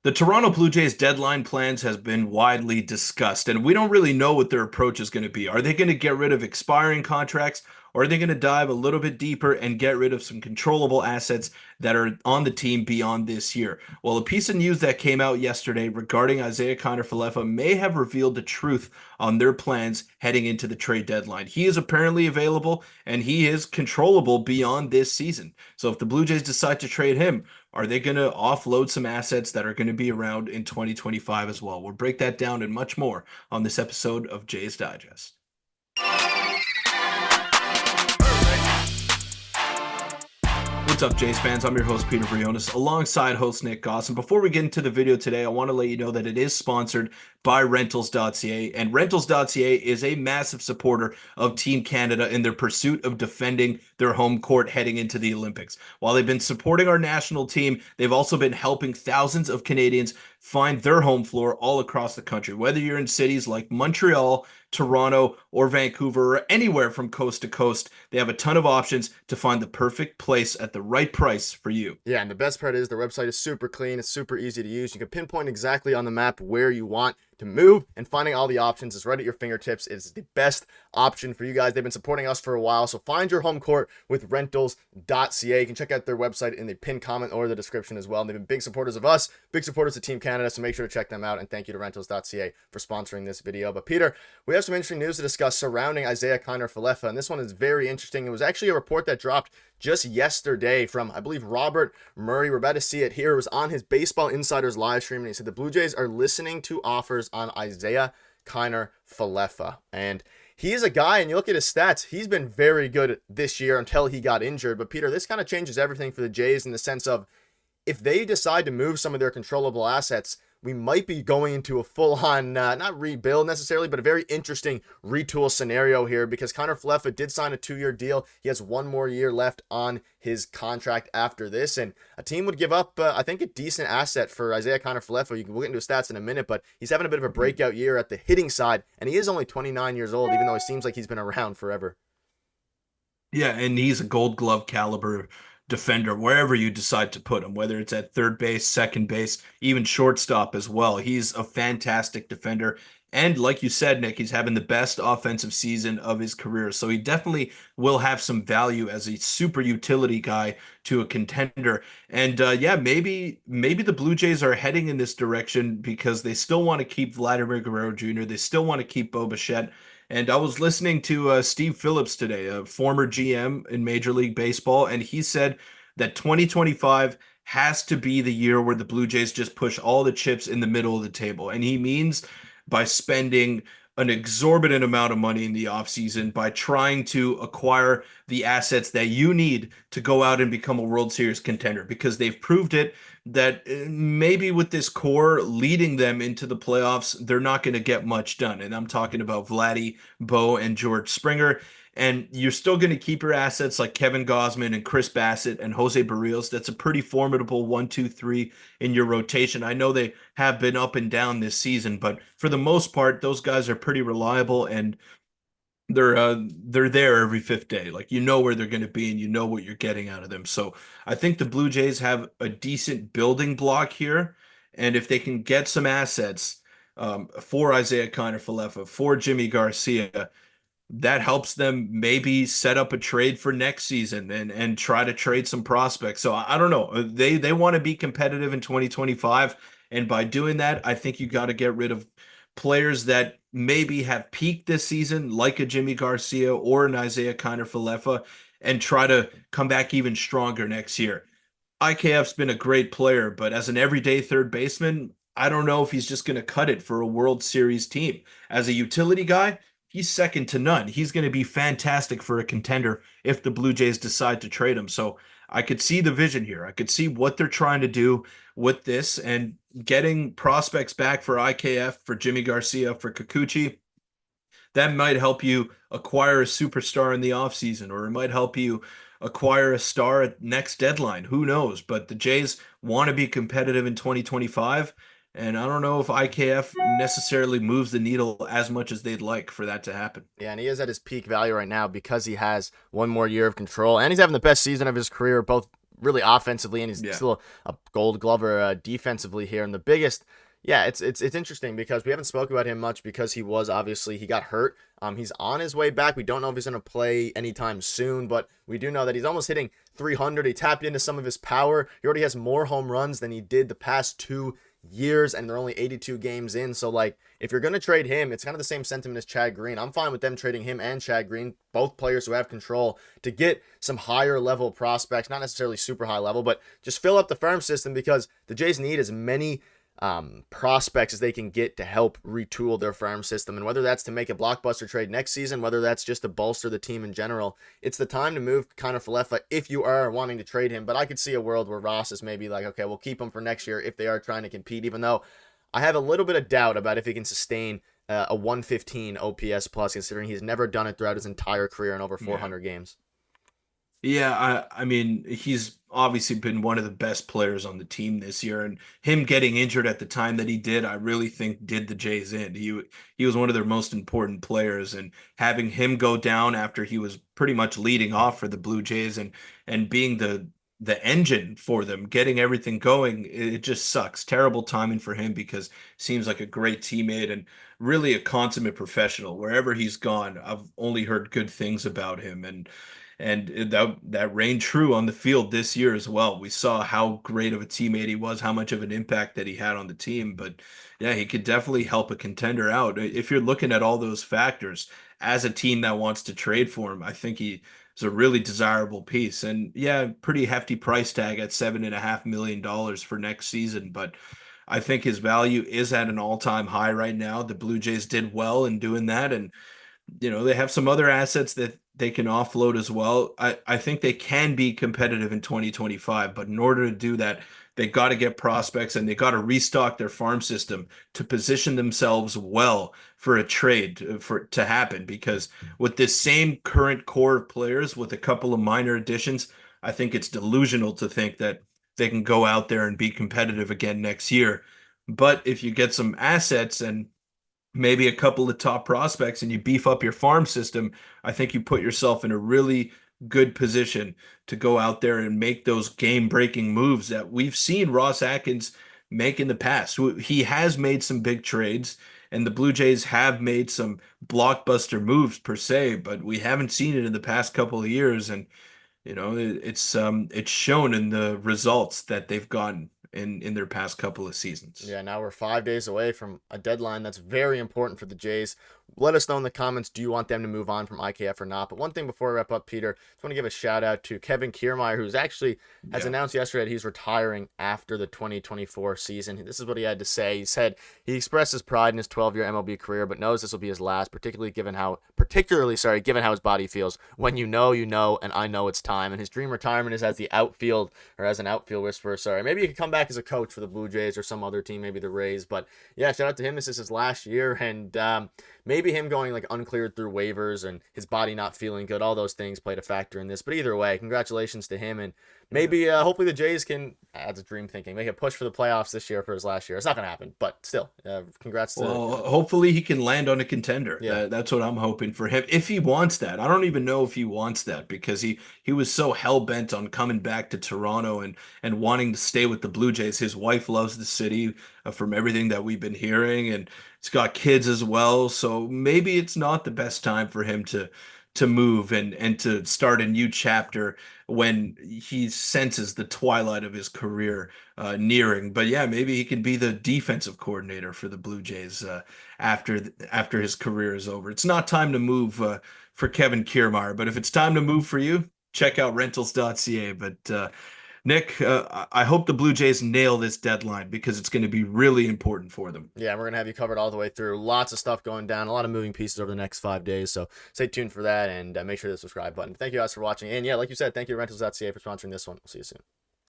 The Toronto Blue Jays deadline plans has been widely discussed, and we don't really know what their approach is going to be. Are they going to get rid of expiring contracts, or are they going to dive a little bit deeper and get rid of some controllable assets that are on the team beyond this year? Well, a piece of news that came out yesterday regarding Isiah Kiner Felefa may have revealed the truth on their plans heading into the trade deadline. He is apparently available and he is controllable beyond this season. So if the Blue Jays decide to trade him, are they going to offload some assets that are going to be around in 2025 as well? We'll break that down and much more on this episode of Jays Digest. What's up, Jays fans? I'm your host, Peter Vryonis, alongside host Nick Gosse. And before we get into the video today, I want to let you know that it is sponsored by Rentals.ca. And Rentals.ca is a massive supporter of Team Canada in their pursuit of defending their home court heading into the Olympics. While they've been supporting our national team, they've also been helping thousands of Canadians find their home floor all across the country. Whether you're in cities like Montreal, Toronto, or Vancouver, or anywhere from coast to coast, they have a ton of options to find the perfect place at the right price for you. Yeah, and the best part is their website is super clean. It's super easy to use. You can pinpoint exactly on the map where you want to move, and finding all the options is right at your fingertips. It's the best option for you guys. They've been supporting us for a while, so find your home court with Rentals.ca. You can check out their website in the pinned comment or the description as well. And they've been big supporters of us, big supporters of Team Canada, so make sure to check them out. And thank you to Rentals.ca for sponsoring this video. But Peter, we have some interesting news to discuss surrounding Isiah Kiner Felefa, and this one is very interesting. It was actually a report that dropped just yesterday from, I believe, Robert Murray. We're about to see it here. It was on his Baseball Insiders live stream, and he said the Blue Jays are listening to offers on Isiah Kiner Felefa. And he is a guy, and you look at his stats, he's been very good this year until he got injured. But Peter, this kind of changes everything for the Jays in the sense of if they decide to move some of their controllable assets, we might be going into a full-on, not rebuild necessarily, but a very interesting retool scenario here because Kiner Falefa did sign a 2-year deal. He has 1 more year left on his contract after this, and a team would give up, I think, a decent asset for Isiah Kiner Falefa. We'll get into his stats in a minute, but he's having a bit of a breakout year at the hitting side, and he is only 29 years old, even though it seems like he's been around forever. Yeah, and he's a Gold Glove caliber defender wherever you decide to put him, whether it's at third base, second base, even shortstop as well. He's a fantastic defender. And like you said, Nick, he's having the best offensive season of his career. So he definitely will have some value as a super utility guy to a contender. And yeah, maybe the Blue Jays are heading in this direction because they still want to keep Vladimir Guerrero Jr. They still want to keep Bichette. And I was listening to Steve Phillips today, a former GM in Major League Baseball, and he said that 2025 has to be the year where the Blue Jays just push all the chips in the middle of the table. And he means by spending an exorbitant amount of money in the offseason, by trying to acquire the assets that you need to go out and become a World Series contender, because they've proved it that maybe with this core leading them into the playoffs, they're not going to get much done. And I'm talking about Vladdy, Bo, and George Springer. And you're still going to keep your assets like Kevin Gausman and Chris Bassett and José Berríos. That's a pretty formidable 1, 2, 3 in your rotation. I know they have been up and down this season, but for the most part, those guys are pretty reliable and they're there every fifth day. Like you know where they're going to be and you know what you're getting out of them. So I think the Blue Jays have a decent building block here, and if they can get some assets for Isiah Kiner Felefa, for Jimmy Garcia, that helps them maybe set up a trade for next season and try to trade some prospects. So I don't know. They want to be competitive in 2025, and by doing that, I think you got to get rid of players that maybe have peaked this season, like a Jimmy Garcia or an Isiah Kiner Felefa, and try to come back even stronger next year. IKF's been a great player, but as an everyday third baseman, I don't know if he's just going to cut it for a World Series team. As a utility guy, he's second to none. He's going to be fantastic for a contender if the Blue Jays decide to trade him. So I could see the vision here. I could see what they're trying to do with this, and getting prospects back for IKF, for Jimmy Garcia, for Kikuchi. That might help you acquire a superstar in the offseason, or it might help you acquire a star at next deadline. Who knows? But the Jays want to be competitive in 2025. And I don't know if IKF necessarily moves the needle as much as they'd like for that to happen. Yeah, and he is at his peak value right now because he has 1 more year of control, and he's having the best season of his career, both really offensively, and he's Yeah. still a Gold Glover defensively here. And the biggest, yeah, it's interesting because we haven't spoken about him much because he got hurt. He's on his way back. We don't know if he's going to play anytime soon, but we do know that he's almost hitting 300. He tapped into some of his power. He already has more home runs than he did the past 2 years, and they're only 82 games in. So, like, if you're going to trade him, it's kind of the same sentiment as Chad Green. I'm fine with them trading him and Chad Green, both players who have control, to get some higher level prospects, not necessarily super high level, but just fill up the farm system, because the Jays need as many prospects as they can get to help retool their farm system. And whether that's to make a blockbuster trade next season, whether that's just to bolster the team in general, it's the time to move Kiner-Falefa if you are wanting to trade him. But I could see a world where Ross is maybe like, okay, we'll keep him for next year if they are trying to compete, even though I have a little bit of doubt about if he can sustain a 115 OPS plus, considering he's never done it throughout his entire career in over 400 games. Yeah, I mean, he's obviously been one of the best players on the team this year, and him getting injured at the time that he did, I really think did the Jays in. He was one of their most important players, and having him go down after he was pretty much leading off for the Blue Jays and being the engine for them, getting everything going, it just sucks. Terrible timing for him because seems like a great teammate and really a consummate professional. Wherever he's gone, I've only heard good things about him, and that reigned true on the field this year as well. We saw how great of a teammate he was, how much of an impact that he had on the team. But yeah, he could definitely help a contender out. If you're looking at all those factors as a team that wants to trade for him, I think he is a really desirable piece. And yeah, pretty hefty price tag at $7.5 million for next season. But I think his value is at an all-time high right now. The Blue Jays did well in doing that, and they have some other assets that they can offload as well. I think they can be competitive in 2025, but in order to do that, they got to get prospects and they got to restock their farm system to position themselves well for a trade to happen. Because with this same current core of players, with a couple of minor additions, I think it's delusional to think that they can go out there and be competitive again next year. But if you get some assets and maybe a couple of top prospects and you beef up your farm system, I think you put yourself in a really good position to go out there and make those game-breaking moves that we've seen Ross Atkins make in the past. He has made some big trades, and the Blue Jays have made some blockbuster moves per se, but we haven't seen it in the past couple of years. And it's shown in the results that they've gotten in their past couple of seasons. Yeah, now we're 5 days away from a deadline that's very important for the Jays. Let us know in the comments, do you want them to move on from IKF or not? But one thing before we wrap up, Peter, just want to give a shout out to Kevin Kiermaier, who's actually has announced yesterday that he's retiring after the 2024 season. This is what he had to say. He said he expressed his pride in his 12-year MLB career, but knows this will be his last, particularly given how his body feels. When you know, and I know it's time. And his dream retirement is as an outfield whisperer. Sorry, maybe he could come back as a coach for the Blue Jays or some other team, maybe the Rays. But yeah, shout out to him. This is his last year, and maybe him going like uncleared through waivers and his body not feeling good, all those things played a factor in this. But either way, congratulations to him, and maybe hopefully the Jays can, that's a dream thinking, make a push for the playoffs this year for his last year. It's not going to happen, but still, congrats to. Well, hopefully he can land on a contender. Yeah. That's what I'm hoping for him. If he wants that, I don't even know if he wants that, because he was so hell bent on coming back to Toronto and wanting to stay with the Blue Jays. His wife loves the city, from everything that we've been hearing, and he's got kids as well. So maybe it's not the best time for him to move and to start a new chapter when he senses the twilight of his career nearing. But yeah, maybe he can be the defensive coordinator for the Blue Jays after his career is over. It's not time to move for Kevin Kiermaier, but if it's time to move for you, check out rentals.ca. But Nick, I hope the Blue Jays nail this deadline, because it's going to be really important for them. Yeah, we're going to have you covered all the way through. Lots of stuff going down, a lot of moving pieces over the next 5 days. So stay tuned for that, and make sure to hit the subscribe button. Thank you guys for watching. And yeah, like you said, thank you to rentals.ca for sponsoring this one. We'll see you soon.